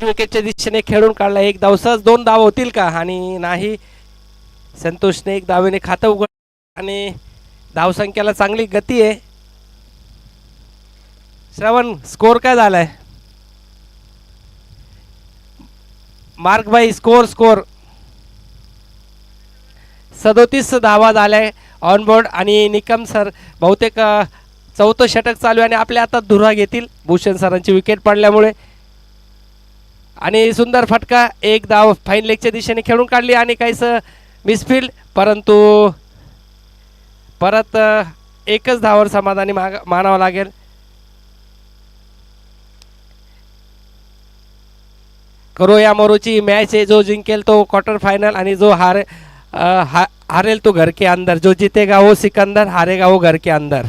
तीन विकेटच्या दिशेने खेळून काढला. एक धाव सहज, 2 धाव होतील का? आणि नाही. संतोषने एक धावेने खातं उघड आणि धावसंख्येला चांगली गती आहे. श्रवण, स्कोर काय झालाय? मार्क बाई, स्कोर 37 धावा झाल्या ऑन बोर्ड. आणि निकम सर बहुतेक चौथं षटक चालू आहे आणि आपल्या आता धुरा घेतील भूषण सरांची विकेट पडल्यामुळे. आणि सुंदर फटका, एक धाव फाईन लेगच्या दिशेने खेळून काढली आणि काहीसं मिसफिल्ड, परंतु परत एकच धावावर समाधानी मानावं लागेल. करो या मरोची मॅच आहे. जो जिंकेल तो क्वार्टर फायनल आणि जो हारेल तो घर के अंदर. जो जीतेगा वो सिकंदर, हारेगा वो घर के अंदर.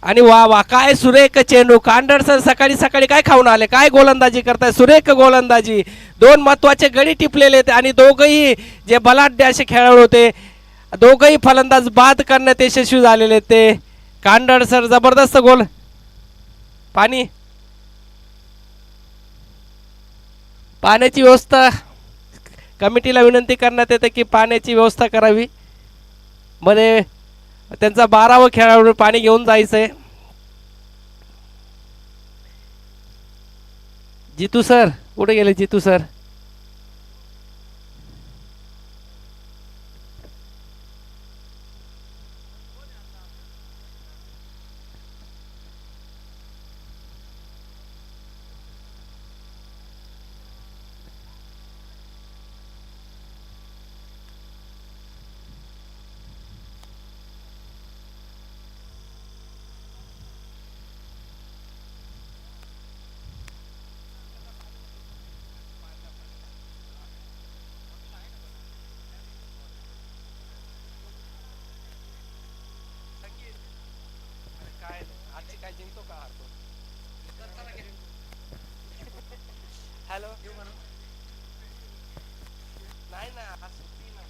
आणि वा वा, काय सुरेख चेंडू. कांडर सर सकाळी सकाळी काय खाऊन आले? काय गोलंदाजी करताय, सुरेख गोलंदाजी. 2 महत्वाचे गडी टिपलेले आणि दोघंही जे बलाढ्य असे खेळाडू होते, दोघंही फलंदाज बाद करण्यात यशस्वी झालेले. ते कांडर सर जबरदस्त गोल. पाण्याची व्यवस्था कमिटीला विनंती करण्यात येते की पाण्याची व्यवस्था करावी. मध्ये त्यांचा 12वा खेळाडू पाणी घेऊन जायचंय. जितू सर कुठे गेले? जितू सर काय जिंकतो का हारतो? हॅलो, नाही ना, आज सुट्टी ना.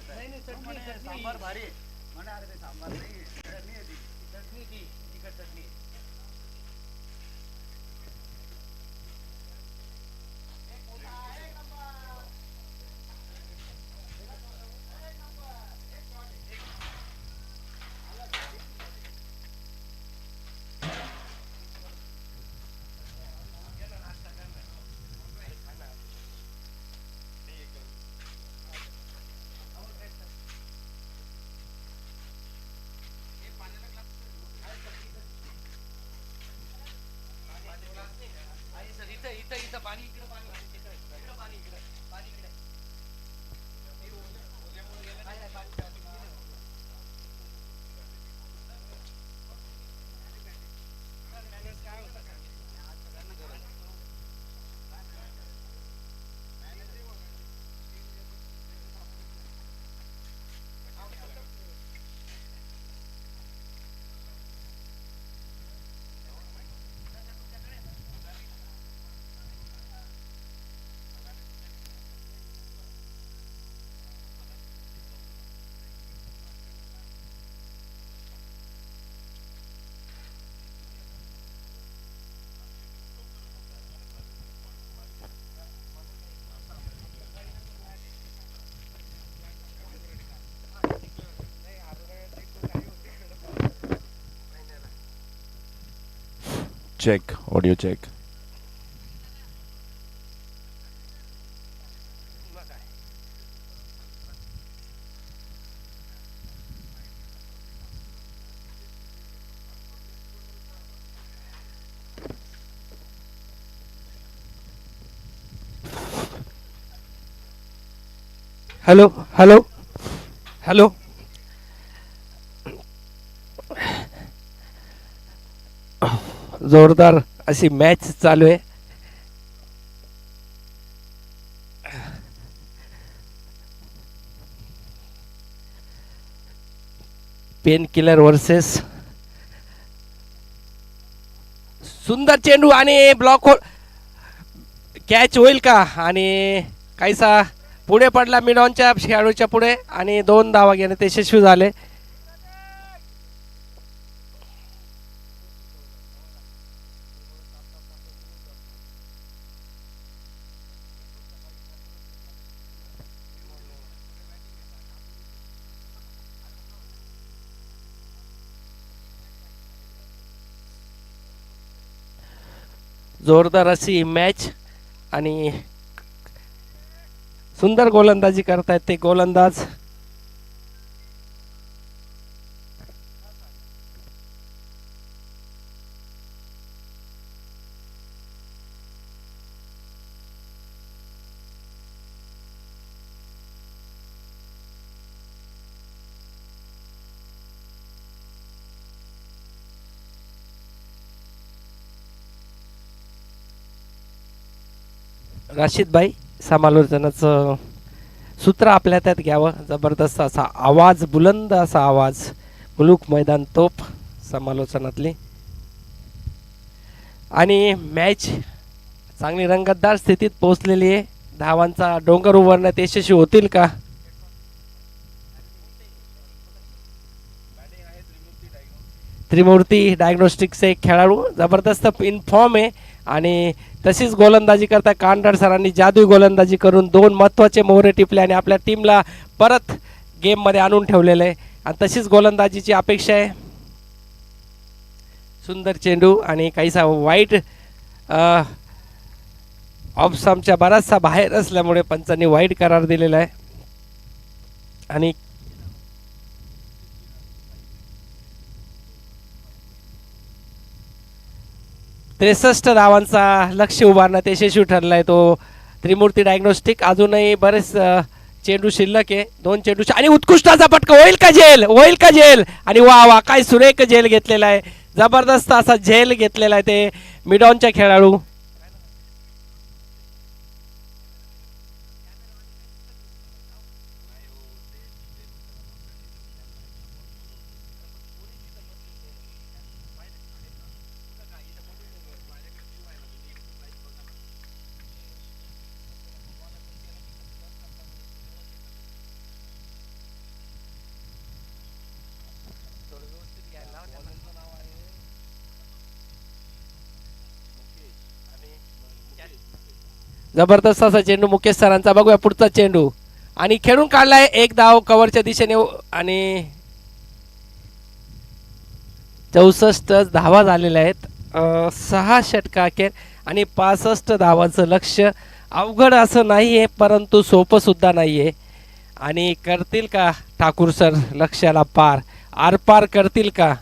सांबार भारी आहे. म्हणे अरे ते सांबार नाही चटणी आहे ती. चटणी ती तिखट चटणी. इथं इथं इथं पाणी इकडं पाणी इकडं पाणी इकडं पाणी इकडे Check, audio check. Hello hello hello. जोरदार अशी मॅच चालू आहे. पेन किलर वर्सेस सुंदर चेंडू आणि ब्लॉक कॅच होईल का? आणि काहीसा पुढे पडला मिडॉनच्या खेळाडूच्या पुढे आणि 2 धावा घेण्यात यशस्वी झाले. जोरदार अशी मॅच आणि सुंदर गोलंदाजी करतायत ते गोलंदाज. राशीद भाई समालोचनाचं सूत्र आपल्या त्यात घ्यावं. जबरदस्त असा आवाज, बुलंद असा आवाज, मुलूक मैदान तोप समालोचनातली. आणि मॅच चांगली रंगतदार स्थितीत पोहोचलेली आहे. धावांचा डोंगर उभारण्यात यशस्वी होतील का? त्रिमूर्ती डायग्नोस्टिक्सचे एक खेळाडू जबरदस्त इन फॉर्म आहे आणि तशीच गोलंदाजी करता कांडर सरांनी जादुई गोलंदाजी करून 2 महत्त्वाचे मोहरे टिपले आणि आपल्या टीमला परत गेममध्ये आणून ठेवलेलं आहे आणि तशीच गोलंदाजीची अपेक्षा आहे. सुंदर चेंडू आणि काहीसा वाईट ऑफसामच्या बराचसा बाहेर असल्यामुळे पंचांनी वाईट करार दिलेला आहे. आणि 63 धावांचा लक्ष्य उभारण्यात यशस्वी ठरलाय तो त्रिमूर्ती डायग्नोस्टिक. अजूनही बरेच चेंडू शिल्लक आहे. 2 चेंडू आणि उत्कृष्टाचा फटका होईल का झेल? होईल का झेल? आणि वा वा काय सुरेख झेल घेतलेला आहे. जबरदस्त असा झेल घेतलेला आहे ते मिडॉनच्या खेळाडू. जबरदस्त असा चेंडू मुकेश सरांचा. बघूया पुढचा चेंडू आणि खेळून काढलाय. एक धाव कव्हरच्या दिशेने आणि 64 धावा झालेल्या आहेत. 6 षटका अखेर आणि 65 धावांचं लक्ष्य अवघड असं नाही आहे, परंतु सोपं सुद्धा नाही आहे. आणि करतील का ठाकूर सर लक्ष्याला पार, आरपार करतील का?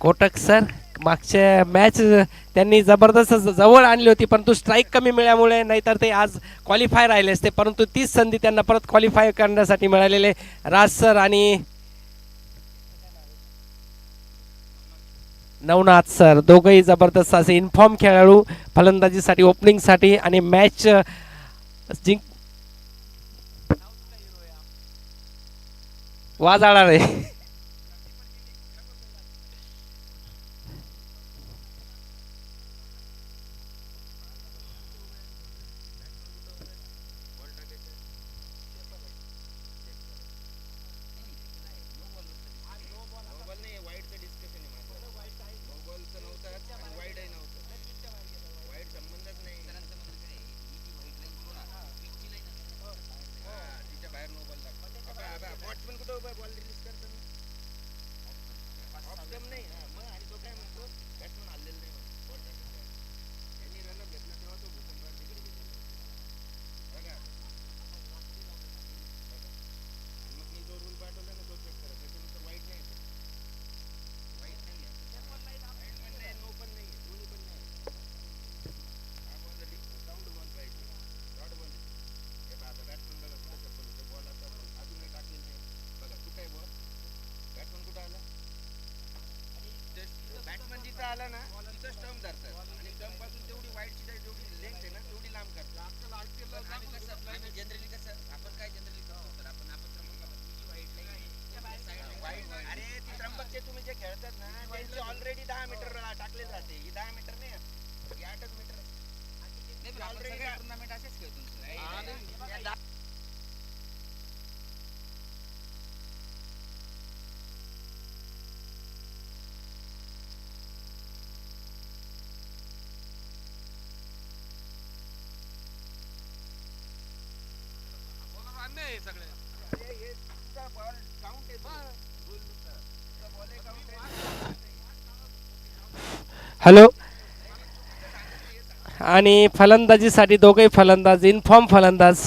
कोटक सर मागच्या मॅच त्यांनी जबरदस्त जवळ आणली होती, परंतु स्ट्राईक कमी मिळाल्यामुळे, नाहीतर ते आज क्वालिफाय राहिले असते. परंतु तीच संधी त्यांना परत क्वालिफाय करण्यासाठी मिळालेले राज सर आणि नवनाथ सर दोघंही जबरदस्त असे इन्फॉर्म खेळाडू फलंदाजीसाठी ओपनिंगसाठी आणि मॅच जिंक वाजाळणार आहे. वॉचमन कुठं बॉल रिलीज करतात. ऑलरेडी 10 मीटर टाकले जाते. ही 10 मीटर नाही, ही 8 मीटर. ऑलरेडी टुर्नामेंट असेच खेळतो. हॅलो. आणि फलंदाजीसाठी दोघेही फलंदाज, इनफॉर्म फलंदाज.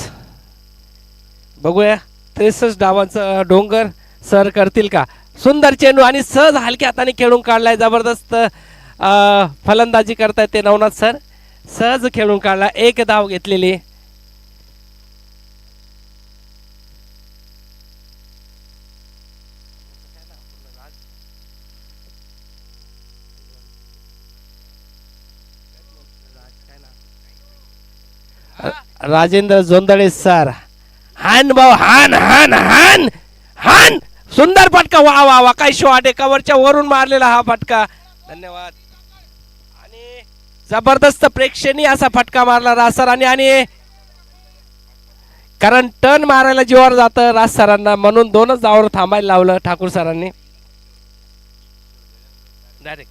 बघूया 63 डावांचं डोंगर सर करतील का. सुंदर चेंडू आणि सहज हलक्या हाताने खेळून काढलाय. जबरदस्त फलंदाजी करतायत ते नवनाथ सर. सहज खेळून काढला, 1 धाव घेतलेली. राजेंद्र जोंदळे सर. हान भाऊ, हान हान हान हान. सुंदर फटका. वा वा वा, काय शॉट आहे. कव्हरच्या वरून मारलेला हा फटका. धन्यवाद. आणि जबरदस्त प्रेक्षणीय असा फटका मारला राज सरांनी. आणि कारण टर्न मारायला जीवावर जातं राज सरांना, म्हणून 2च धावावर थांबायला लावलं ठाकूर सरांनी डायरेक्ट.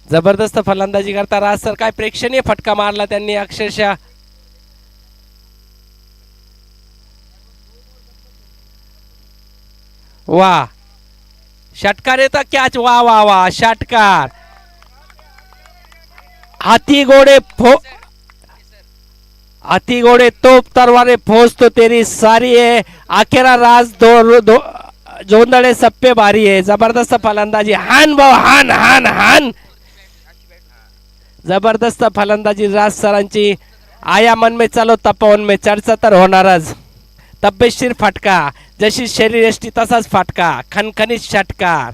जबरदस्त फलंदाजी करता राज सर. काय प्रेक्षणीय फटका मारला त्यांनी अक्षरशः. वा, षटकार येतो. कॅच. वा वा वा, षटकार. हाथी घोड़े तोप तलवारें फौज तो तेरी सारी है. आखेरा राज जोंदळे सप्पे भारी है. जबरदस्त फलंदाजी. हान भाऊ, हान हान हान. जबरदस्त फलंदाजी राज सरांची. आया मन में चलो तपोवन में, चर्चा तर होणारच. तब्येतशीर फटका, जशी शरीरयष्टी तसाच फटका. खणखणीत षटकार.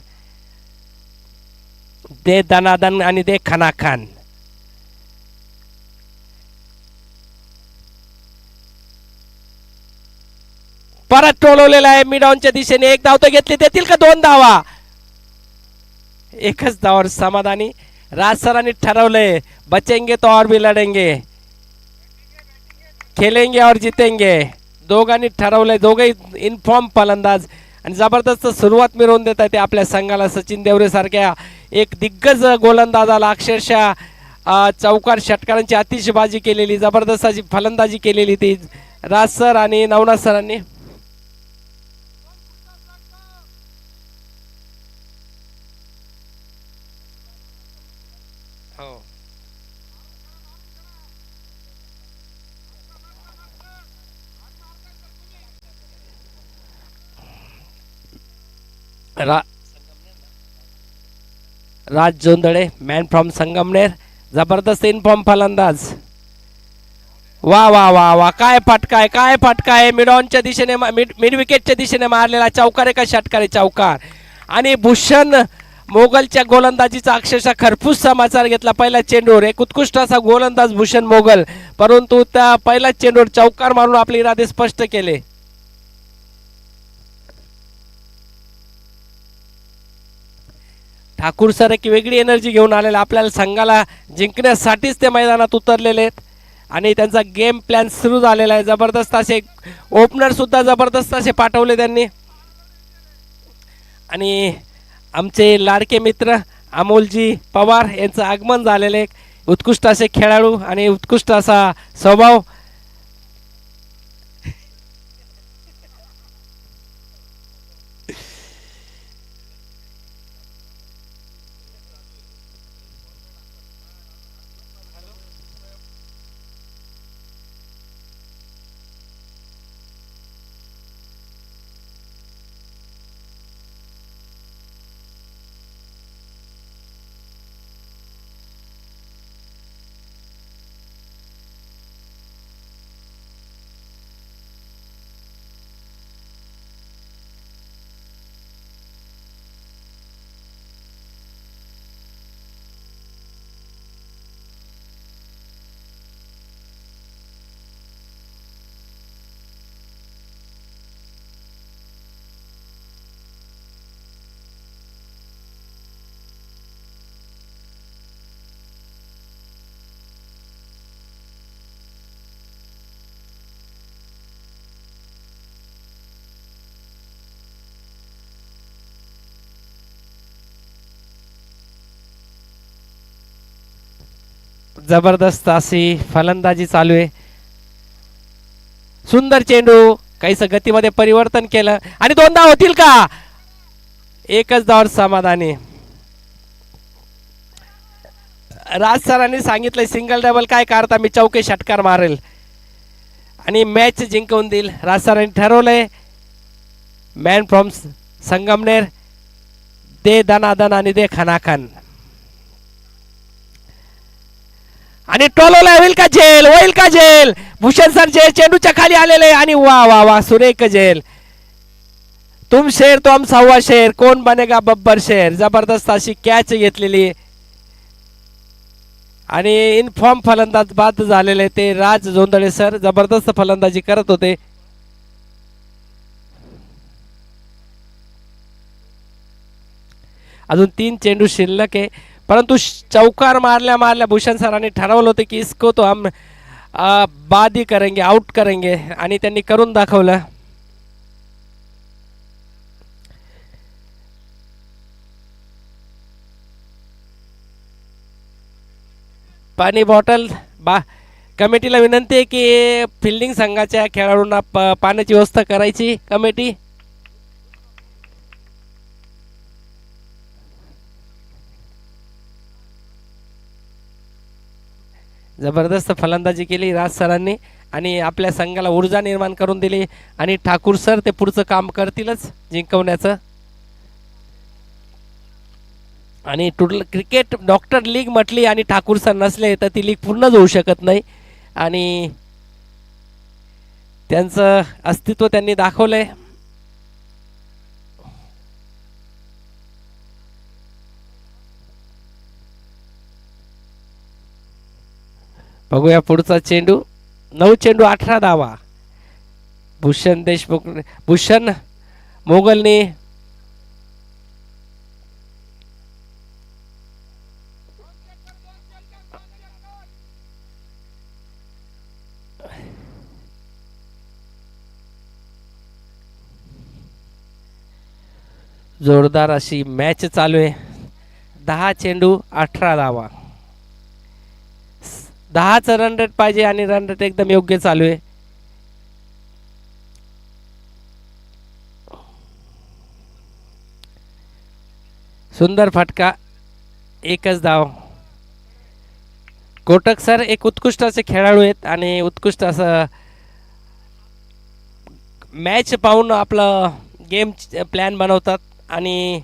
दे दनादन आणि दे खनाखन. परत टोलवलेला आहे मिडॉनच्या दिशेने. 1 धाव तर घेतली. देतील का 2 धावा. 1च धावावर समाधानी. राज सरांनी ठरवलंय, बचेंगे तो और भी लढेंगे, खेलेंगे और जीतेंगे. दोघांनी ठरवलंय. दोघेही इनफॉर्म फलंदाज आणि जबरदस्त सुरुवात मिळवून देत आहे ते आपल्या संघाला. सचिन देवरे सारख्या एक दिग्गज गोलंदाजाला अक्षरशः चौकार षटकारांची अतिशबाजी केलेली, जबरदस्त अशी फलंदाजी केलेली ती राज सर आणि नवनाथ सरांनी. हो. राज जोंदळे, मॅन फ्रॉम संगमनेर. जबरदस्त इनफॉर्म फलंदाज. वा वा वा वा, काय फटका काय फटका आहे. मिडॉनच्या दिशेने, मिड विकेटच्या दिशेने मारलेला चौकार आहे का षटकार आहे. चौकार. आणि भूषण मोगलच्या गोलंदाजीचा अक्षरशः खरपूस समाचार घेतला पहिल्या चेंडूवर. एक उत्कृष्ट असा गोलंदाज भूषण मोगल, परंतु त्या पहिल्या चेंडूवर चौकार मारून आपले इरादे स्पष्ट केले. ठाकूर सर एक वेगळी एनर्जी घेऊन आलेला, आपल्याला संघाला जिंकण्यासाठीच ते मैदानात उतरलेले आहेत आणि त्यांचा गेम प्लॅन सुरू झालेला आहे. जबरदस्त असे ओपनर सुद्धा जबरदस्त असे पाठवले त्यांनी. आणि आमचे लाडके मित्र अमोलजी पवार यांचं आगमन झालेले, उत्कृष्ट असे खेळाडू आणि उत्कृष्ट असा स्वभाव. जबरदस्त अशी फलंदाजी चालू आहे. सुंदर चेंडू, काहीसं गतीमध्ये परिवर्तन केलं आणि 2 धावा होतील का? एकच धावावर समाधानी. राज सरांनी सांगितलंय सिंगल डबल काय करता, मी चौके षटकार मारेल आणि मॅच जिंकवून देईल. राज सरांनी ठरवलंय. मॅन फ्रॉम संगमनेर, दे दनादन आणि दे खनाखन. आणि टोलवला होईल का झेल, होईल का झेल? भूषण सर जे चेंडूच्या खाली आलेले आणि वा वा वा सुरेख झेल. तुम शेर तो हम सव्वा शेर, कोण बनेगा बब्बर शेर. जबरदस्त अशी कॅच घेतलेली आणि इनफॉर्म फलंदाज बाद झालेले ते राज जोंधळे सर. जबरदस्त फलंदाजी करत होते. अजून 3 चेंडू शिल्लक आहे, परंतु चौकार मारल्या मारल्या भूषण सरांनी ठरवलं होतं की इसको तो हम बाद ही करेंगे, आउट करेंगे आणि त्यांनी करून दाखवलं. पाणी बॉटल कमिटीला विनंती आहे की फिल्डिंग संघाच्या खेळाडूंना पाण्याची व्यवस्था करायची. कमिटी जबरदस्त फलंदाजी केली राज सरांनी आणि आपल्या संघाला ऊर्जा निर्माण करून दिली आणि ठाकूर सर ते पुढचं काम करतीलच जिंकवण्याचं. आणि टोटल क्रिकेट डॉक्टर लीग म्हटली आणि ठाकूर सर नसले तर ती लीग पूर्णच होऊ शकत नाही आणि त्यांचं अस्तित्व त्यांनी दाखवलंय. बघूया पुढचा चेंडू. 9 चेंडू 18 धावा. भूषण देशमुख, भूषण मोगलने जोरदार अशी मॅच चालू आहे. 10 चेंडू 18 धावा. 10च रन रेट पाहिजे आणि रन रेट एकदम योग्य चालू आहे. सुंदर फटका, एकच धाव. कोटक सर एक उत्कृष्ट असे खेळाडू आहेत आणि उत्कृष्ट असं मॅच पाहून आपलं गेम प्लॅन बनवतात आणि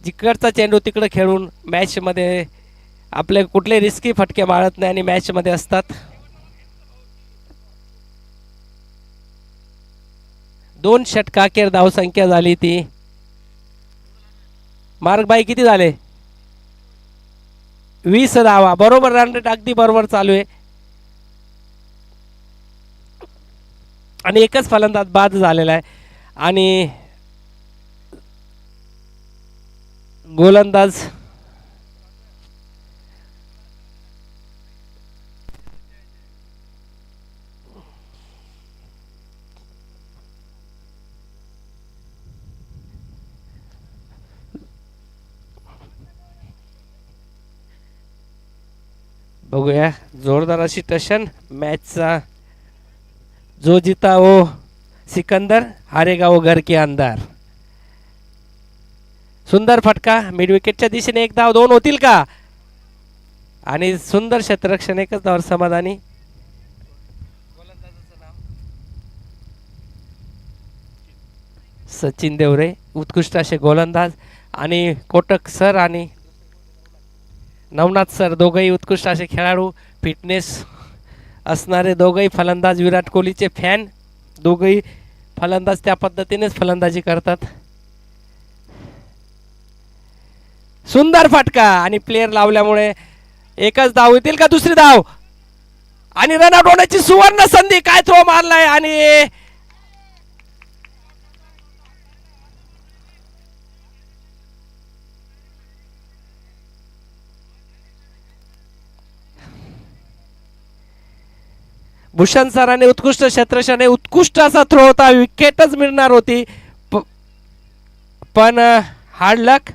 जिकडचा चेंडू तिकडं खेळून मॅचमध्ये आपले कुठले रिस्की फटके मारत नाही आणि मॅचमध्ये असतात. 2 षटकाखेर धावसंख्या झाली ती. मार्कबाई किती झाले? 20 धावा. बरोबर रन रेट अगदी बरोबर चालू आहे आणि एकच फलंदाज बाद झालेला आहे आणि गोलंदाज बघूया. जोरदार अशी टशन. मॅचचा जो जीता वो सिकंदर, हारेगा वो घर के अंदर. सुंदर फटका मिड विकेटच्या दिशेने. 1 धाव. 2 होतील का? आणि सुंदर क्षेत्ररक्षण. एकच धावावर समाधानी. सचिन देवरे उत्कृष्ट असे गोलंदाज आणि कोटक सर आणि नवनाथ सर दोघंही उत्कृष्ट असे खेळाडू, फिटनेस असणारे दोघंही फलंदाज, विराट कोहलीचे फॅन दोघंही फलंदाज त्या पद्धतीनेच फलंदाजी करतात. सुंदर फटका आणि प्लेयर लावल्यामुळे एकच धाव होतील का? दुसरी धाव आणि रनआउट होण्याची सुवर्ण संधी. काय थ्रो मारलाय आणि भूषण सरांनी उत्कृष्ट क्षेत्ररक्षण, उत्कृष्ट असा थ्रो होता. विकेटच मिळणार होती पण हार्ड लक. 1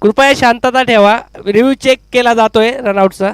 कृपया शांतता ठेवा. रिव्ह्यू चेक केला जातोय रनआउटचा.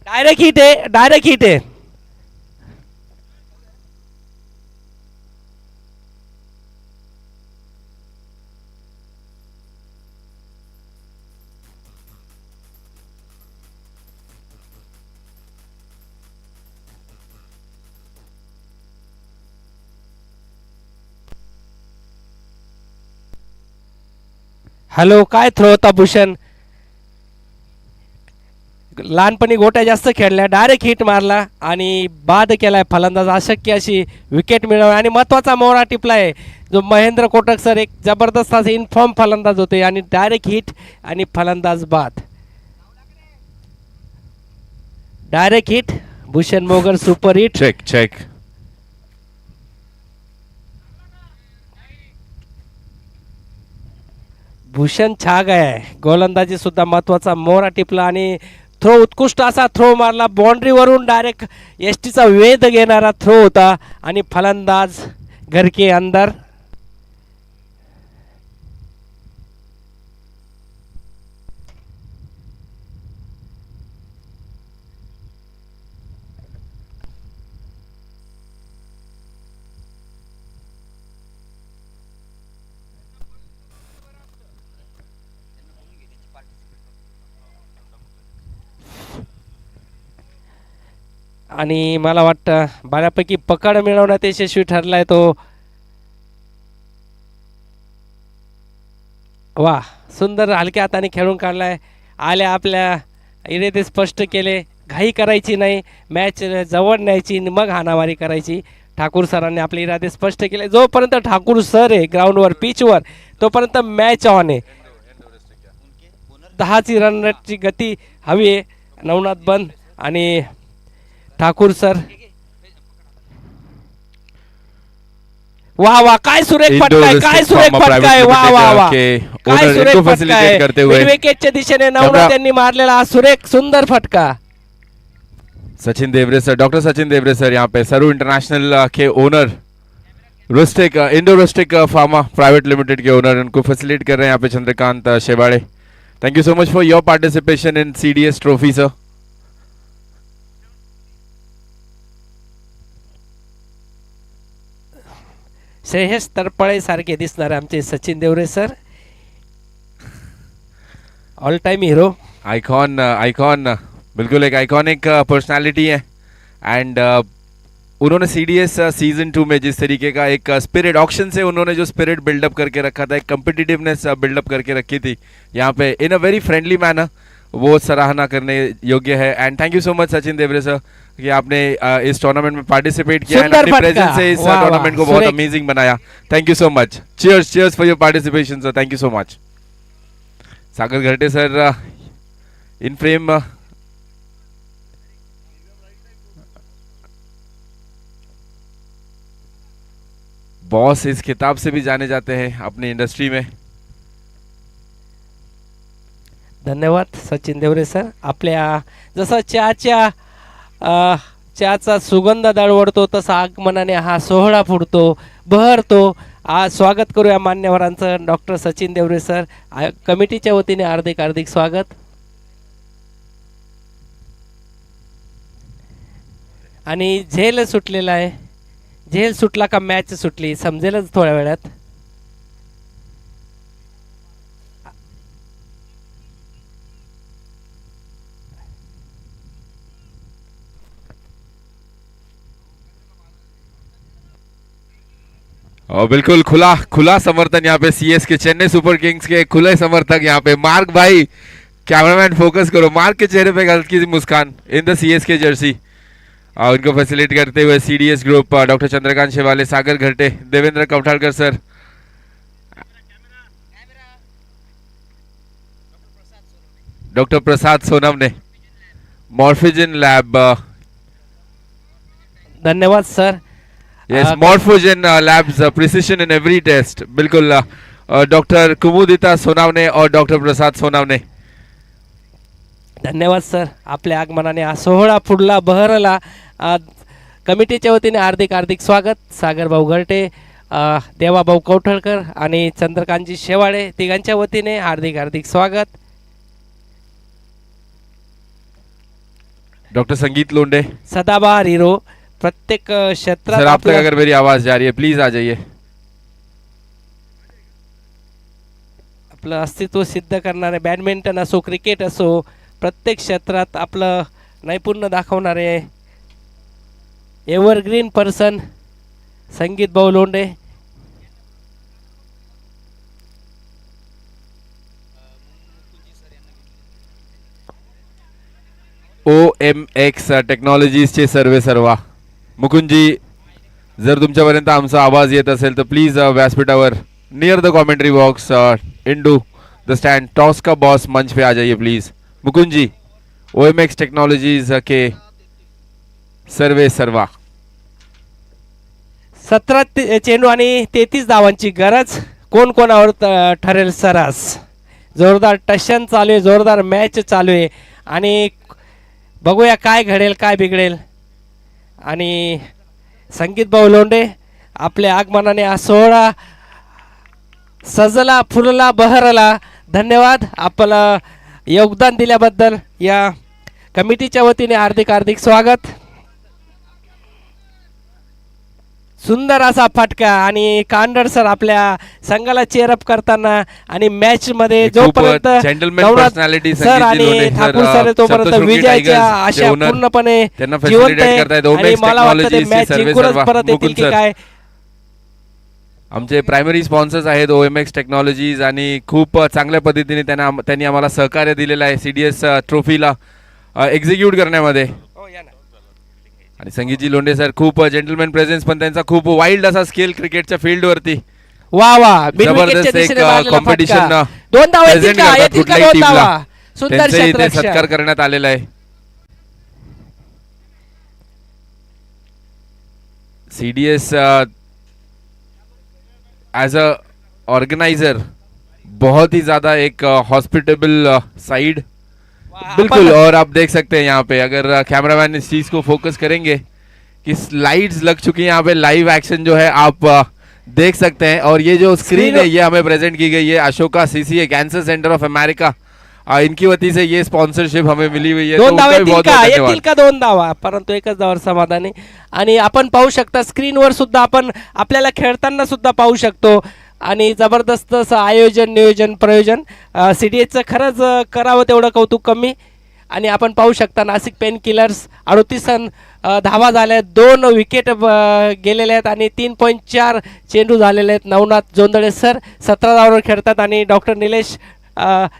डायरेक्ट हिट आहे, डायरेक्ट हिट आहे. हॅलो, काय थ्रो होता भूषण. लहानपणी गोट्या जास्त खेळल्या, डायरेक्ट हिट मारला आणि बाद केलाय फलंदाज. अशक्य अशी विकेट मिळवली आणि महत्त्वाचा मोहरा टिपलाय जो महेंद्र कोटक सर. एक जबरदस्त असे इनफॉर्म फलंदाज होते आणि डायरेक्ट हिट आणि फलंदाज बाद. Direct hit, Bhushan Mogar super hit. Check, check. Bhushan छा गया. गोलंदाजी सुद्धा महत्वाचा मोहरा टिपला आणि थ्रो उत्कृष्ट असा थ्रो मारला. बाउंड्रीवरून डायरेक्ट एसटीचा वेध घेणारा थ्रो होता आणि फलंदाज घर के अंदर. आणि मला वाटतं बऱ्यापैकी पकड मिळवण्यात यशस्वी ठरलाय तो. वा, सुंदर हलक्या हाताने खेळून काढलाय. आल्या आपल्या इरादे स्पष्ट केले. घाई करायची नाही, मॅच जवळ न्यायची मग हाणामारी करायची. ठाकूर सरांनी आपले इरादे स्पष्ट केले. जोपर्यंत ठाकूर सर आहे ग्राउंडवर पिचवर तोपर्यंत मॅच ऑन आहे. 10ची रन रेटची गती हवी आहे. नवनाथ बंद आणि ठाकूर सर. वा वा, काय सुरेख फटकाय, काय सुरेख फटकाय. वा वा वा, काय सुरेख फटकाय. विकेटच्या दिशेने नवनाथ यांनी मारलेला हा सुरेख सुंदर फटका. Sachin Devre sir, doctor Sachin Devre sir यहाँ पे सरू इंटरनेशनल के owner, rustic Indo rustic pharma private limited के ओनर, उनको फैसिलिटेट कर रहे हैं यहाँ पे Chandrakant Shewade. Thank you so much for your participation in CDS trophy sir. Shreyas Talpade सारखे दिसणारे आमचे Sachin Devre sir. All time hero, icon, icon, बिल्कुल एक आइकॉनिक पर्सनालिटी है. एंड उन्होंने CDS सीजन 2 में जिस तरीके का एक स्पिरिट ऑक्शन से उन्होंने जो स्पिरिट बिल्डअप करके रखा था, एक कम्पिटिटिवनेस बिल्डअप करके रखी थी यहाँ पे in a very friendly manner, वो सराहना करने योग्य है. And thank you so much Sachin Devre sir कि आपने इस टूर्नामेंट में पार्टिसिपेट किया एंड अपनी प्रेजेंस से इस टूर्नामेंट को बहुत अमेजिंग बनाया. Thank you so much. Cheers, cheers for your participation sir. Thank you so much. Sagar Gharte sir in frame. Boss इस खिताब से भी जाने जाते हैं अपनी इंडस्ट्री में. धन्यवाद सचिन देवरे सर. आपल्या जसं चहाचा सुगंध दळवडतो तसा आगमनाने हा सोहळा फुटतो, बहरतो. आज स्वागत करूया मान्यवरांचं. डॉक्टर सचिन देवरे सर कमिटीच्या वतीने हार्दिक हार्दिक स्वागत. आणि झेल सुटलेला आहे. झेल सुटला का मॅच सुटली समजेलच थोड्या वेळात. और बिल्कुल खुला खुला समर्थन यहाँ पे सीएसके चेन्नई सुपर किंग्स के खुले समर्थक यहाँ पे. मार्क भाई कैमरामैन फोकस करो. मार्क के चेहरे पे हल्की सी मुस्कान इन द सीएसके जर्सी. उनको फैसिलिटेट करते हुए CDS group doctor Chandrakant Shewale, Sagar Gharte, Devendra Kavthalkar sir, doctor Prasad Sonam ने, मॉर्फिजन लैब. धन्यवाद sir. Yes, Morphogen Labs, precision in every test. बिल्कुल डॉक्टर कुमुदिता सोनावणे और डॉक्टर प्रसाद सोनावणे. धन्यवाद सर. आपल्या आगमनाने हा सोहळा पुढला बहरला. कमिटीच्या वतीने हार्दिक हार्दिक स्वागत. सागर भाऊ घरटे, देवाभाऊ कवठळकर आणि चंद्रकांतजी शेवाळे तिघांच्या वतीने हार्दिक हार्दिक स्वागत. डॉक्टर संगीत लोंडे. सदाबहार हिरो. प्रत्येक क्षेत्रात सर आप तक आपलं अगर मेरी आवाज जा रही है प्लीज आ जाइए. आपलं अस्तित्व सिद्ध करणारे बॅडमिंटन असो, क्रिकेट असो, प्रत्येक क्षेत्रात आपलं नैपुण्य दाखवणारे एव्हरग्रीन पर्सन संगीत भाऊ लोंढे. OMX टेक्नॉलॉजीजचे सर्वे सर्वा. मुकुंदजी जर तुमच्यापर्यंत आमचा आवाज येत असेल तर प्लीज व्यासपीठावर near the commentary box into the stand toss का बॉस मंच पे आ जाइए please. Mukund ji, OMX technologies के सर्वे सर्वा. 17 चेंडू आणि 33 धावांची गरज. कोण कोणावर ठरेल सरास. जोरदार टशन चालू आहे, जोरदार मॅच चालू आहे आणि बघूया काय घडेल काय बिघडेल. आणि संगीत भाऊ लोंढे आपल्या आगमनाने हा सोहळा सजला फुलला बहरला. धन्यवाद आपलं योगदान दिल्याबद्दल. या कमिटीच्या वतीने हार्दिक हार्दिक स्वागत. सुंदर असा फटका आणि कांडर सर आपल्या संघाला चेअरअप करताना आणि मॅच मध्ये जोपर्यंत पर्सनॅलिटी सर आणि ठाकूर सर तोपर्यंत विजयाच्या आशा पूर्णपणे जिवंत आहे आणि मला वाटतं ते मॅच जिंकूनच परत येतील की काय. आमचे प्रायमरी स्पॉन्सर्स आहेत OMX टेक्नॉलॉजीज आणि खूप चांगल्या पद्धतीने त्यांनी आम्हाला सहकार्य दिलेलं आहे सीडीएस ट्रॉफीला एक्झिक्यूट करण्यामध्ये. आणि संगीतजी लोंढे सर खूप जेंटलमॅन प्रेझेन्स पण त्यांचा खूप वाईल्ड असा स्केल क्रिकेटच्या फील्ड वरती. वा वा जबरदस्त एक कॉम्पिटिशन दोन धावा येतील का? येतील का दोन धावा? सुंदर त्यांचा इथे क्षेत्ररक्षण. सत्कार करण्यात आलेला आहे. सीडीएस एज अ ऑर्गेनाइजर बहुत ही ज्यादा एक हॉस्पिटेबल साइड. बिल्कुल. और आप देख सकते हैं यहाँ पे अगर कैमरामैन इस चीज को फोकस करेंगे कि स्लाइड्स लग चुकी हैं यहाँ पे, लाइव एक्शन जो है आप देख सकते हैं. और ये जो स्क्रीन है ये हमें प्रेजेंट की गई है Ashoka CCA cancer centre of America. इनकी वती से ये स्पॉन्सरशिप हमें मिली हुई है. दोन धावा उनका भी येतील बहुत का? बहुत येतील धन्यवाद. का दोन धावा? परंतु एकच धावावर समाधानी. आणि आपण पाहू शकता स्क्रीनवर सुद्धा आपण आपल्याला खेळताना सुद्धा पाहू शकतो. आणि जबरदस्त असं आयोजन नियोजन प्रयोजन सीडीएसचं खरंच करावं तेवढं कौतुक कमी. आणि आपण पाहू शकता नाशिक पेन किलर्स 38 रन धावा झाल्या आहेत, 2 विकेट गेलेले आहेत आणि 3.4 चेंडू झालेले आहेत. नवनाथ जोंधळे सर 17 धावांवर खेळतात आणि डॉक्टर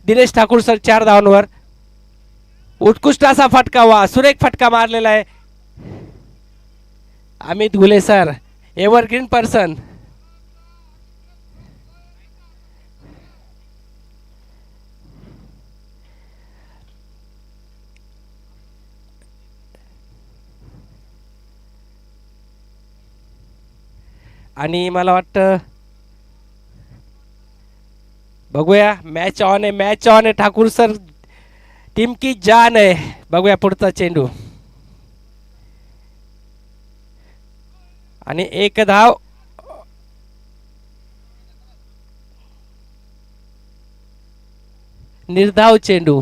दिनेश ठाकूर सर 4 धावांवर. उत्कृष्ट असा फटका, वा सुरेख फटका मारलेला आहे. Amit Ghule sir evergreen person. आणि मला वाटतं बघूया मॅच ऑन आहे, मॅच ऑन आहे. ठाकूर सर टीम की जान आहे. बघूया पुढचा चेंडू आणि एक धाव. निर्धाव चेंडू.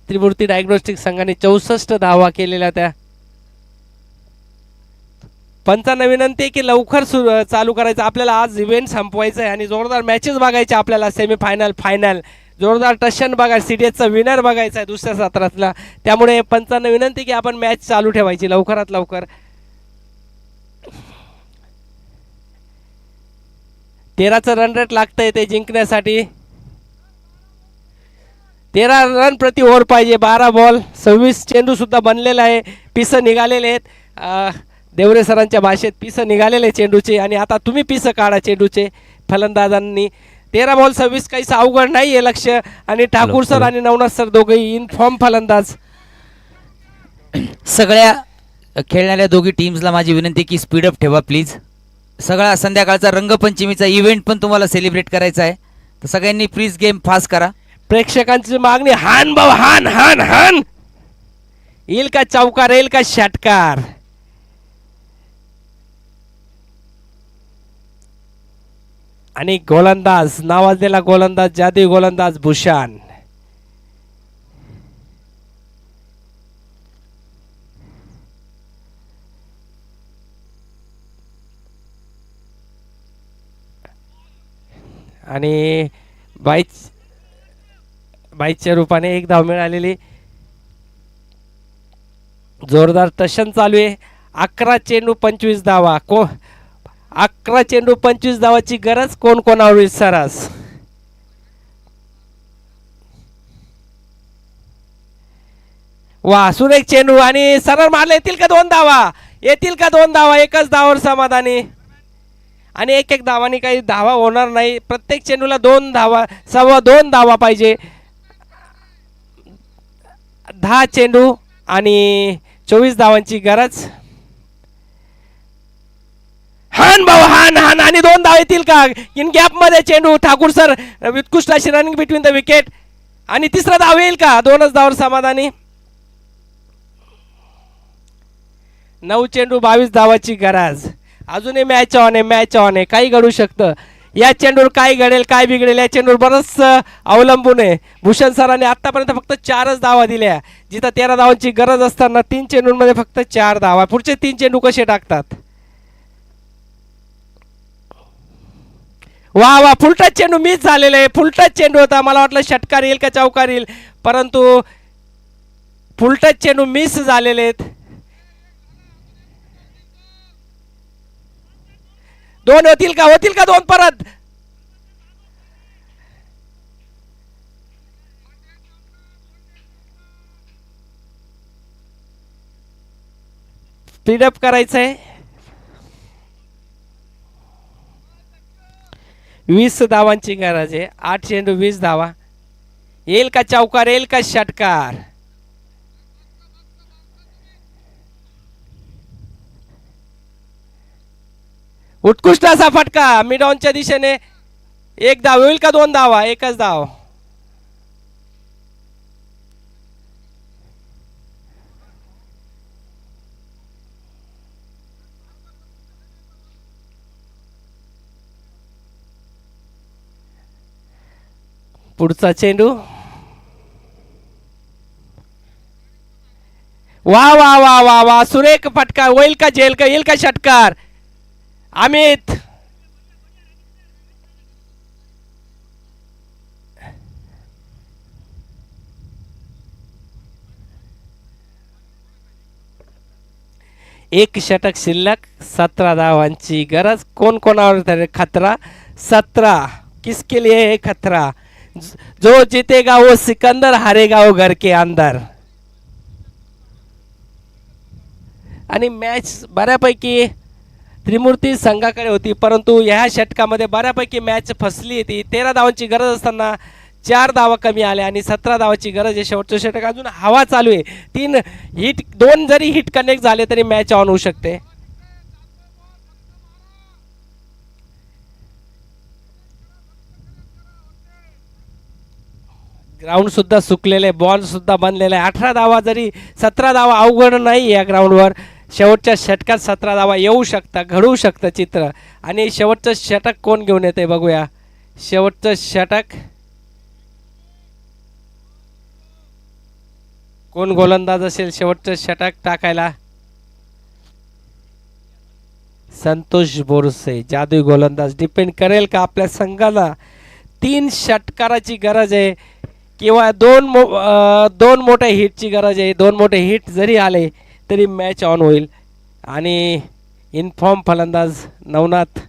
त्रिमूर्ती डायग्नोस्टिक संघाने 64 धावा केलेल्या त्या. पंचांना विनंती आहे की लवकर चालू करायचं, आपल्याला आज इव्हेंट संपवायचा आहे आणि जोरदार मॅचेस बघायचे आपल्याला. सेमीफायनल, फायनल, जोरदार टशन बघा, सीडीएसचा विनर बघायचा आहे दुसऱ्या सत्रातला. त्यामुळे पंचांना विनंती की आपण मॅच चालू ठेवायची लवकरात लवकर. 13चं रन रेट लागतंय ते जिंकण्यासाठी. 13 रन प्रति ओव्हर पाहिजे. 12 बॉल 26 चेंडू सुद्धा बनलेला आहे. पिसं निघालेले आहेत. देवरे सरांच्या भाषेत पिसं निघालेले चेंडूचे आणि आता तुम्ही पिसं काढा चेंडूचे फलंदाजांनी. 13 बॉल 26 काहीच अवघड नाही आहे लक्ष. आणि ठाकूर सर आणि नवनाथ सर दोघेही इन फॉर्म फलंदाज. सगळ्या खेळणाऱ्या दोघी टीम्सला माझी विनंती की स्पीडअप ठेवा प्लीज. सगळा संध्याकाळचा रंगपंचमीचा इव्हेंट पण तुम्हाला सेलिब्रेट करायचा आहे, तर सगळ्यांनी प्लीज गेम फास्ट करा. प्रेक्षकांची मागणी, हान भाऊ हान हान हान. येईल का चौकार, येईल का षटकार. आणि गोलंदाज नावाजलेला गोलंदाज, जादुई गोलंदाज भूषण. आणि बाईच्या रूपाने एक धाव मिळालेली. जोरदार टशन चालू आहे. 11 चेंडू 25 धावा. 11 चेंडू 25 धावाची गरज कोण कोणावर सरस. वा, सुरेख चेंडू आणि सरळ मारले. येतील का 2 धावा, येतील का 2 धावा. एकच धावावर समाधानी आणि एक धावानी काही धावा होणार नाही. प्रत्येक चेंडूला 2 धावा, 2.25 धावा पाहिजे. 10 चेंडू आणि 24 धावांची गरज. हान भाऊ हान हान आणि 2 धाव येतील का. इन गॅप मध्ये चेंडू. ठाकूर सर उत्कृष्ट अशी रनिंग बिटवीन द विकेट. आणि तिसरा धाव येईल का. 2च धावावर समाधानी. 9 चेंडू 22 धावाची गरज. अजूनही मॅच ऑन आहे, मॅच ऑन आहे. काही घडू शकतं या चेंडूवर. काय घडेल काय बिघडेल या चेंडूवर बरंच अवलंबून आहे. भूषण सरांनी आतापर्यंत फक्त 4च धावा दिल्या, जिथं 13 धावांची गरज असताना 3 चेंडूंमध्ये फक्त 4 धावा. पुढचे 3 चेंडू कसे टाकतात. वा वा, फुलटच चेंडू मिस झालेला आहे. फुलटच चेंडू होता. मला वाटलं षटकार येईल का चौकार येईल, परंतु फुलटच चेंडू मिस झालेले आहेत. 2 होतील का, होतील का 2 परत. स्पीडअप करायचंय. 20 धावांची गरज आहे. 8 चेंडू 20 धावा. येईल का चौकार, येईल का षटकार. उत्कृष्ट असा फटका मिड ऑनच्या दिशेने. 1 धाव. होईल का 2 धावा. एकच धाव. पुढचा चेंडू. वा वा वा वा वा, सुरेख फटका. होईल का जेल का, येईल का षटकार. अमित. एक षटक शिल्लक. 17 धावांची गरज. कोण कोणावर खतरा. 17 किसके लिए है खतरा. जो जीतेगा वो सिकंदर, हारेगा वो घर के अंदर. आणि मॅच बऱ्यापैकी त्रिमूर्ती संघाकडे होती, परंतु ह्या षटकामध्ये बऱ्यापैकी मॅच फसली होती. 13 धावांची गरज असताना 4 धावा कमी आल्या आणि 17 धावाची गरज आहे. शेवटचं षटक अजून हवा चालू आहे. 3 हिट, 2 जरी हिट कनेक्ट झाले तरी मॅच ऑन होऊ शकते. ग्राउंड सुद्धा सुकलेले, बॉल सुद्धा बनलेला आहे. 18 धावा जरी 17 धावा अवघड नाही या ग्राउंडवर. शेवटच्या षटकात 17 धावा येऊ शकतात, घडू शकतं चित्र. आणि शेवटचं षटक कोण घेऊन येते बघूया. शेवटचं षटक कोण गोलंदाज असेल शेवटचं षटक टाकायला? संतोष बोरसे जादुई गोलंदाज. डिपेंड करेल का आपल्या संघाला? 3 षटकाराची गरज आहे किंवा दोन मोठ्या हिटची गरज आहे. 2 मोठे हिट जरी आले तरी मॅच ऑन होईल. आणि इनफॉर्म फलंदाज नवनाथ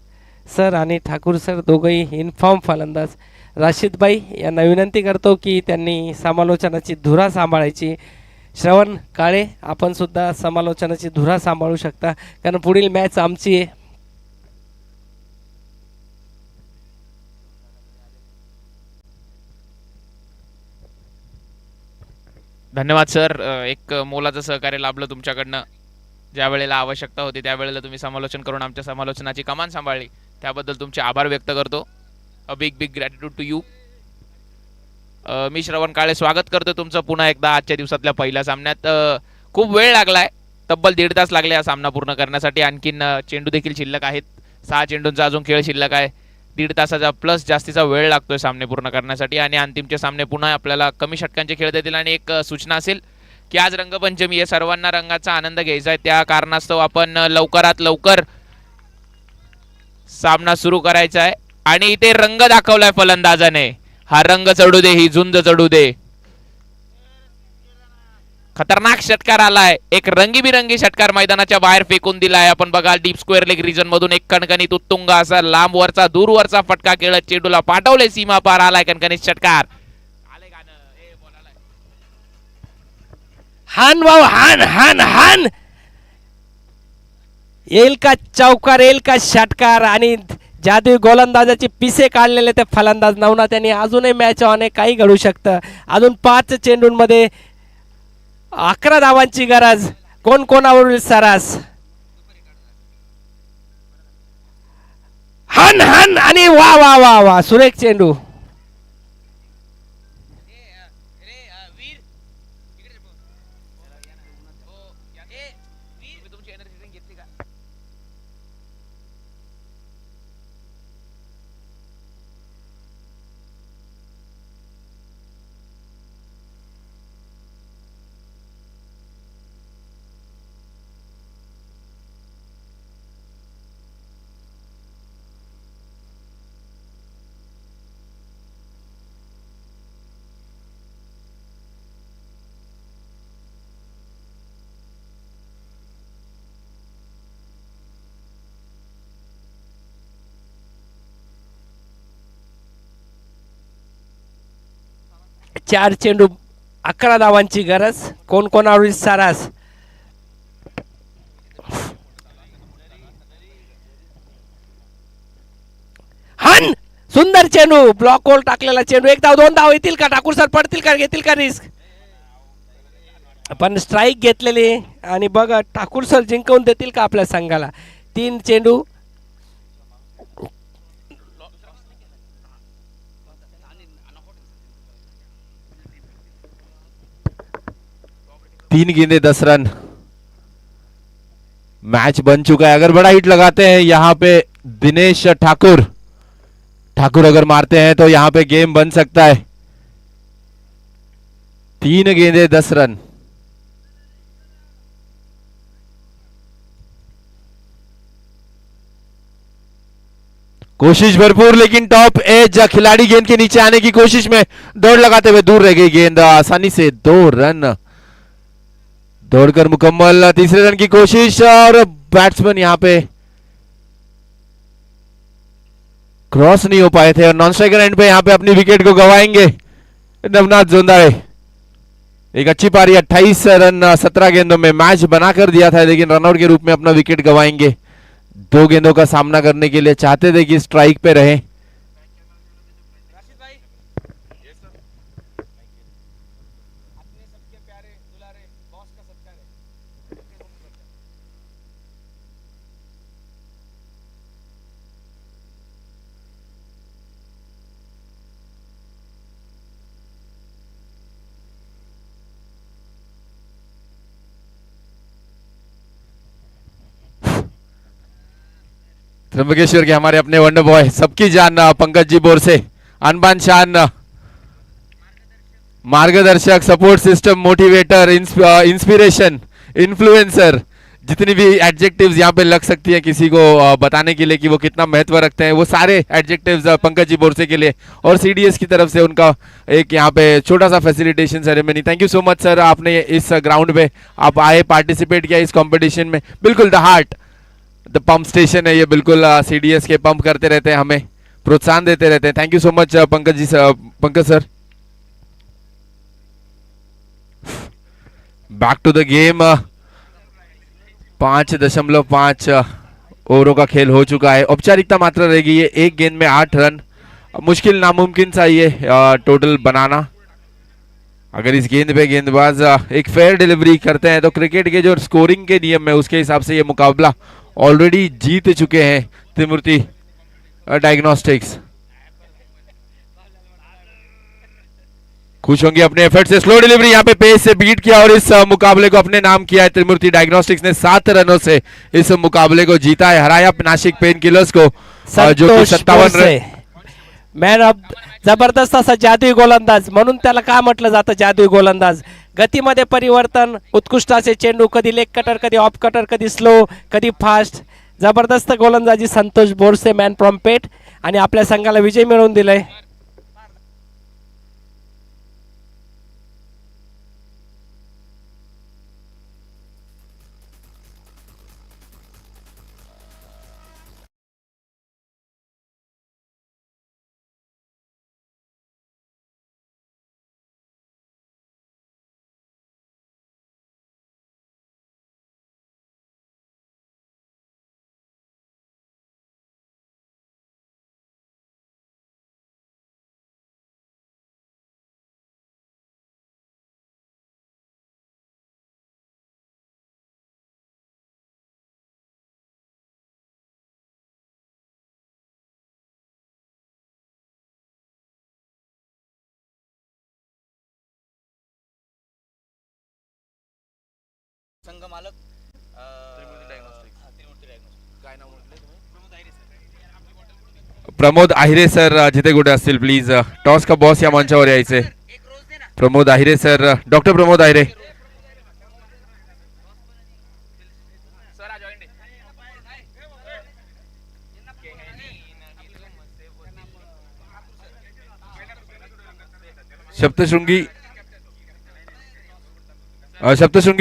सर आणि ठाकूर सर दोघंही इनफॉर्म फलंदाज. राशीदभाई यांना विनंती करतो की त्यांनी समालोचनाची धुरा सांभाळायची. श्रवण काळे आपण सुद्धा समालोचनाची धुरा सांभाळू शकता कारण पुढील मॅच आमची आहे. धन्यवाद सर. एक मोलाचं सहकार्य लाभलं तुमच्याकडनं. ज्या वेळेला आवश्यकता होती त्यावेळेला तुम्ही समालोचन करून आमच्या समालोचनाची कमान सांभाळली त्याबद्दल तुमचे आभार व्यक्त करतो. A big big gratitude to you. मी श्रवण काळे स्वागत करतो तुमचं पुन्हा एकदा आजच्या दिवसातल्या पहिल्या सामन्यात. खूप वेळ लागलाय, तब्बल 1.5 तास लागले हा सामना पूर्ण करण्यासाठी. आणखीन चेंडू देखील शिल्लक आहेत. 6 चेंडूंचा अजून खेळ शिल्लक आहे. 1.5 तासाचा प्लस जास्तीचा वेळ लागतोय सामने पूर्ण करण्यासाठी. आणि अंतिमचे सामने पुन्हा आपल्याला कमी षटकांचे खेळ देतील. आणि एक सूचना असेल की आज रंगपंचमी आहे, सर्वांना रंगाचा आनंद घ्यायचा आहे. त्या कारणास्तव आपण लवकरात लवकर सामना सुरू करायचा आहे. आणि इथे रंग दाखवलाय फलंदाजाने. हा रंग चढू दे, ही झुंज चढू दे. खतरनाक षटकार आलाय. एक रंगीबिरंगी षटकार मैदानाच्या बाहेर फेकून दिलाय. आपण बघा डीप स्क्वेअर लेग रिजन मधून एक कणकणीत उत्तुंग असा लांब वरचा दूरवरचा फटका खेळत चेंडूला पाठवले सीमा पार. आलाय कणकणीत षटकार. हान भाऊ हान हान हान. येईल का चौकार, येईल का षटकार? आणि जादुई गोलंदाजाचे पिसे काढलेले ते फलंदाज नवनाथ यांनी. अजूनही मॅच ऑन आहे, काही घडू शकतं. अजून 5 चेंडूंमध्ये 11 धावांची गरज. कोण कोणावरील सरास? हन हन आणि वा वा वा वा सुरेख चेंडू. चार चेंडू 11 धावांची गरज. कोण कोणावरील सारास? हन सुंदर चेंडू. ब्लॉक होल टाकलेला चेंडू. 1 धाव 2 धाव येतील का? ठाकूर सर पडतील का? घेतील का रिस्क? पण स्ट्राईक घेतलेली आणि बघा ठाकूर सर जिंकवून देतील का आपल्या संघाला? 3 चेंडू. तीन गेंदे 10 रन. मैच बन चुका है. अगर बड़ा हिट लगाते हैं यहाँ पे दिनेश ठाकुर अगर मारते हैं तो यहाँ पे गेम बन सकता है. 3 गेंदे 10 रन. कोशिश भरपूर लेकिन टॉप एज खिलाड़ी गेंद के नीचे आने की कोशिश में दौड़ लगाते हुए दूर रह गई गेंद. आसानी से 2 रन. दौड़कर मुकम्मल. तीसरे रन की कोशिश और बैट्समैन यहां पे क्रॉस नहीं हो पाए थे और नॉन स्ट्राइकर एंड पे यहां पे अपनी विकेट को गवाएंगे नवनाथ जोंदाड़े. एक अच्छी पारी 28 रन 17 गेंदों में मैच बना कर दिया था लेकिन रनआउट के रूप में अपना विकेट गवाएंगे. 2 गेंदों का सामना करने के लिए चाहते थे कि स्ट्राइक पे रहे. त्र्यंबकेश्वर के हमारे अपने वंडर बॉय सबकी जान पंकज जी बोर से अनबान शान मार्गदर्शक, support system, motivator, inspiration, influencer, जितनी भी एडजेक्टिव्स यहाँ पे लग सकती है किसी को बताने के लिए कि वो कितना महत्व रखते हैं, वो सारे एडजेक्टिव्स पंकज जी बोरसे के लिए और सीडीएस की तरफ से उनका एक यहाँ पे छोटा सा facilitation ceremony. Thank you so much sir, आपने इस ग्राउंड पे आप आए, पार्टिसिपेट किया इस कंपटीशन में। बिल्कुल the heart the pump station है ये, बिल्कुल सीडीएस के पंप करते रहते हैं, हमें प्रोत्साहन देते रहते हैं। Thank you so much Pankaj ji, Pankaj sir. Back to the game. 5.5 ओवरों का खेल हो चुका है, औपचारिकता मात्र रह गई है, एक गेंद में 8 रन। मुश्किल नामुमकिन सा ये टोटल बनाना। अगर इस गेंद पे गेंदबाज एक फेयर डिलीवरी करते हैं तो क्रिकेट के जो स्कोरिंग के नियम है उसके हिसाब से ये मुकाबला ऑलरेडी जीत चुके हैं त्रिमूर्ति डायग्नोस्टिक्स। खुश होंगे अपने एफर्ट से, स्लो डिलीवरी यहाँ पे पेस से बीट किया और इस मुकाबले को अपने नाम किया है। त्रिमूर्ति डायग्नोस्टिक्स ने 7 रनों से इस मुकाबले को जीता है, हराया नासिक पेन किलर्स को जो कि 57 रन। मॅन ऑफ जबरदस्त असा जादुई गोलंदाज, म्हणून त्याला का म्हटलं जातं जादुई गोलंदाज। गतीमध्ये परिवर्तन, उत्कृष्ट असे चेंडू, कधी लेग कटर, कधी ऑफ कटर, कधी स्लो, कधी फास्ट। जबरदस्त गोलंदाजी संतोष बोरसे, मॅन फ्रॉम पेठ, आणि आपल्या संघाला विजय मिळवून दिलाय। संघ मालक त्रिमूर्ती डायग्नोस्टिक्स, काय नाव म्हटले तुम्ही? प्रमोद आहिरे सर जिथे कुठे असतील प्लीज टॉस का बॉस या मंचावर यायचे। Pramod Ahire sir, doctor Pramod Ahire. Saptashrungi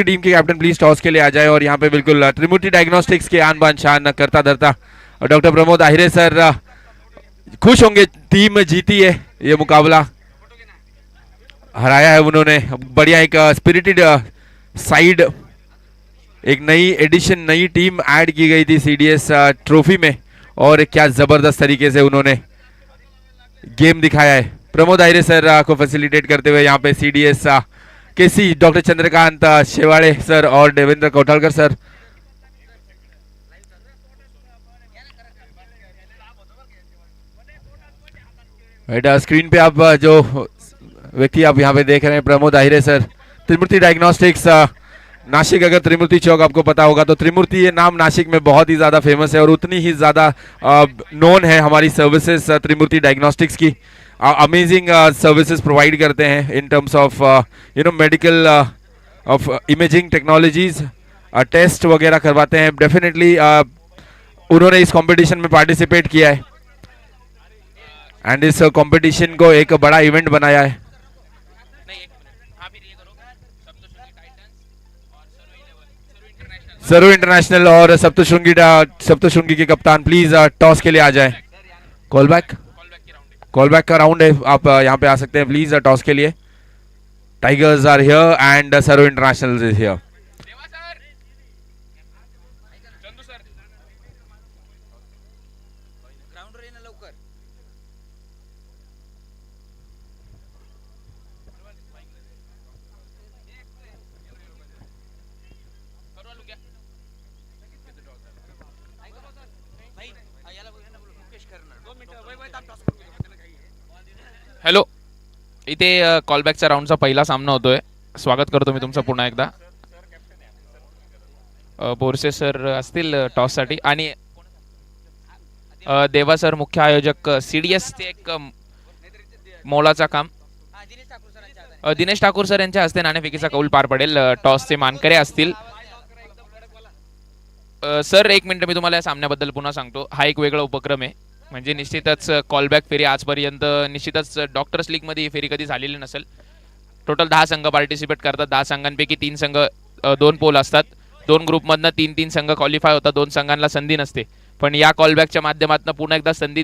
team के कैप्टन प्लीज टॉस के लिए आ जाए और यहाँ पे बिल्कुल त्रिमूर्ति डायग्नोस्टिक्स के आन बान शान करता धरता डॉक्टर प्रमोद आहिरे सर खुश होंगे, टीम जीती है ये मुकाबला, हराया है उन्होंने। बढ़िया एक स्पिरिटेड साइड, एक नई एडिशन, नई टीम ऐड की गई थी सीडीएस ट्रॉफी में और क्या जबरदस्त तरीके से उन्होंने गेम दिखाया है। प्रमोद आहिरे सर को फैसिलिटेट करते हुए यहाँ पे सीडीएस केसी डॉक्टर चंद्रकांत शेवाड़े सर और देवेंद्र कोठालकर सर। स्क्रीन पे आप जो व्यक्ति आप यहाँ पे देख रहे हैं प्रमोद आहिरे सर, त्रिमूर्ति डायग्नोस्टिक्स नासिक। अगर त्रिमूर्ति चौक आपको पता होगा तो त्रिमूर्ति ये नाम नासिक में बहुत ही ज़्यादा फेमस है और उतनी ही ज़्यादा नोन है हमारी सर्विसेज त्रिमूर्ति डायग्नोस्टिक्स की। अमेजिंग सर्विसेज प्रोवाइड करते हैं in terms of medical of imaging technologies, test वगैरह करवाते हैं। डेफिनेटली उन्होंने इस कंपटीशन में पार्टिसिपेट किया है एंड इस कंपटीशन को एक बड़ा इवेंट बनाया है। सरू इंटरनेशनल और सप्तशृंगी के कप्तान प्लीज टॉस के लिए आ जाए। कॉल बैक का राउंड है, आप यहाँ पे आ सकते हैं प्लीज टॉस के लिए। टाइगर्स आर हियर एंड सरू इंटरनेशनल इज हियर। हॅलो, इथे कॉलबॅकच्या राऊंडचा पहिला सामना होतोय। स्वागत करतो मी तुमचं पुन्हा एकदा। बोरसे सर असतील टॉससाठी आणि देवा सर मुख्य आयोजक सीडीएस चे एक मोलाचा काम। दिनेश ठाकूर सरांच्या दिनेश ठाकूर सर यांच्या हस्ते नाणेफेकीचा कौल पार पडेल. टॉसचे मानकरी असतील. सर एक मिनिट, मी तुम्हाला या सामन्याबद्दल पुन्हा सांगतो. हा एक वेगळा उपक्रम आहे. म्हणजे निश्चितच कॉलबॅक फेरी आजपर्यंत निश्चितच डॉक्टर्स लीगमध्ये ही फेरी कधी झालेली नसेल. टोटल 10 संघ पार्टिसिपेट करतात. 10 संघांपैकी 3 संघ 2 पोल असतात. 2 ग्रुपमधनं 3-3 संघ क्वालिफाय होतात. 2 संघांना संधी नसते. पण या कॉलबॅकच्या माध्यमातून पुन्हा एकदा संधी